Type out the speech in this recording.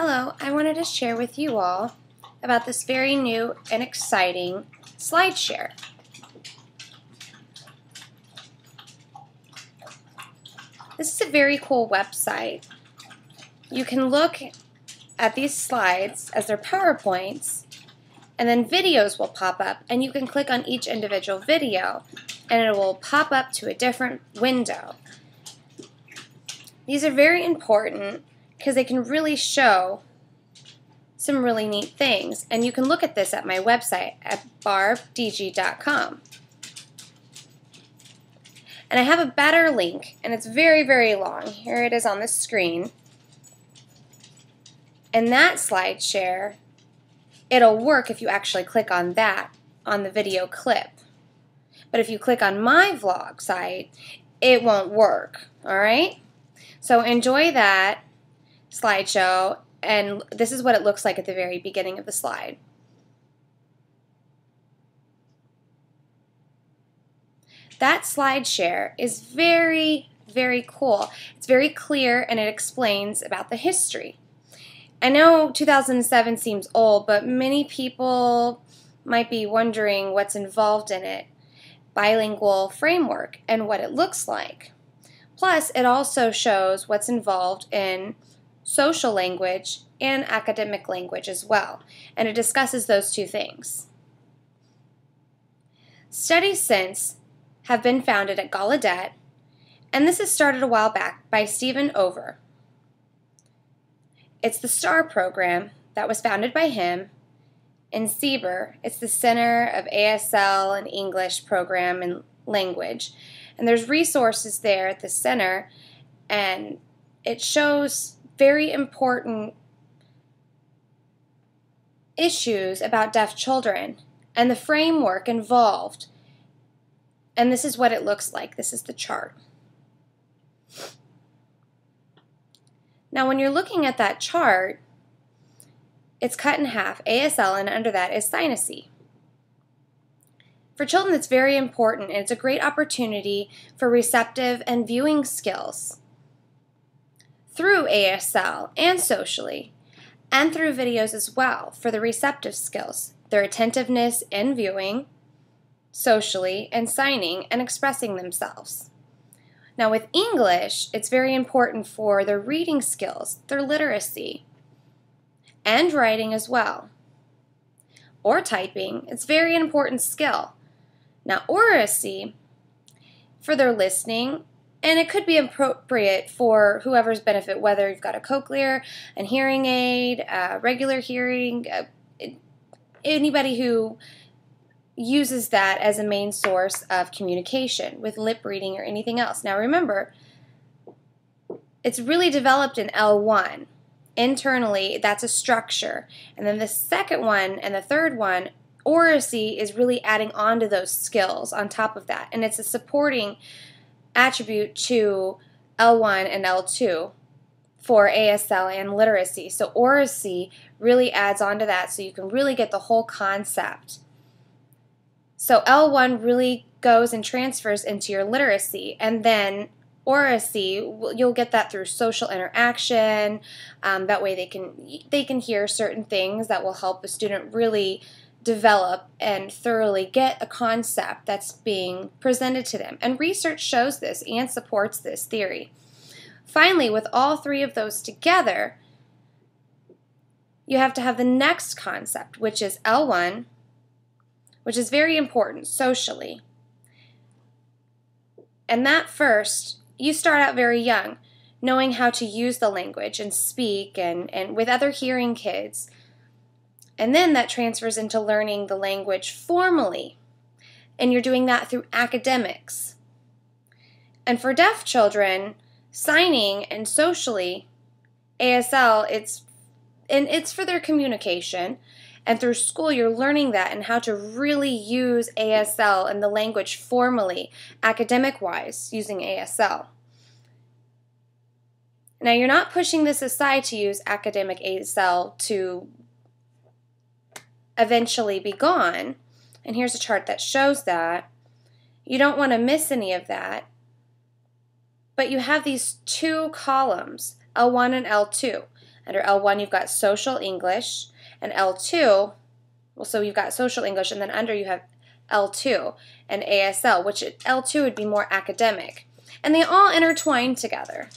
Hello, I wanted to share with you all about this very new and exciting SlideShare. This is a very cool website. You can look at these slides as they're PowerPoints, and then videos will pop up, and you can click on each individual video, and it will pop up to a different window. These are very important because they can really show some really neat things, and you can look at this at my website at barbdigi.com. And I have a better link, and it's very, very long. Here it is on the screen. And that SlideShare, it'll work if you actually click on that on the video clip. But if you click on my vlog site, it won't work, all right? So enjoy that slideshow, and this is what it looks like at the very beginning of the slide. That SlideShare is very, very cool. It's very clear, and it explains about the history. I know 2007 seems old, but many people might be wondering what's involved in it. Bilingual framework and what it looks like. Plus, it also shows what's involved in social language and academic language as well, and it discusses those two things. Studies since have been founded at Gallaudet, and this has started a while back by Stephen Over. It's the STAR program that was founded by him. In CBER, it's the Center of ASL and English Program and Language. And there's resources there at the center, and it shows very important issues about deaf children and the framework involved. And this is what it looks like. This is the chart. Now, when you're looking at that chart, it's cut in half, ASL, and under that is sinusy. For children, it's very important, and it's a great opportunity for receptive and viewing skills through ASL and socially, and through videos as well for the receptive skills, their attentiveness in viewing, socially, and signing and expressing themselves. Now with English, it's very important for their reading skills, their literacy, and writing as well. Or typing, it's a very important skill. Now oracy, for their listening, and it could be appropriate for whoever's benefit, whether you've got a cochlear, a hearing aid, regular hearing, anybody who uses that as a main source of communication with lip reading or anything else. Now remember, it's really developed in L1. Internally, that's a structure. And then the second one and the third one, oracy, is really adding on to those skills on top of that. And it's a supporting attribute to L1 and L2 for ASL and literacy. So oracy really adds on to that so you can really get the whole concept. So L1 really goes and transfers into your literacy, and then oracy, you'll get that through social interaction. That way they can hear certain things that will help a student really develop and thoroughly get a concept that's being presented to them. And research shows this and supports this theory. Finally, with all three of those together, you have to have the next concept, which is L1, which is very important socially. And that first, you start out very young, knowing how to use the language and speak and with other hearing kids. And then that transfers into learning the language formally. And you're doing that through academics. And for deaf children, signing and socially, ASL, it's for their communication. And through school, you're learning that and how to really use ASL and the language formally, academic-wise, using ASL. Now, you're not pushing this aside to use academic ASL to eventually be gone. And here's a chart that shows that. You don't want to miss any of that. But you have these two columns, L1 and L2. Under L1, you've got social English, and L2, well, so you've got social English, and then under you have L2 and ASL, which L2 would be more academic. And they all intertwine together.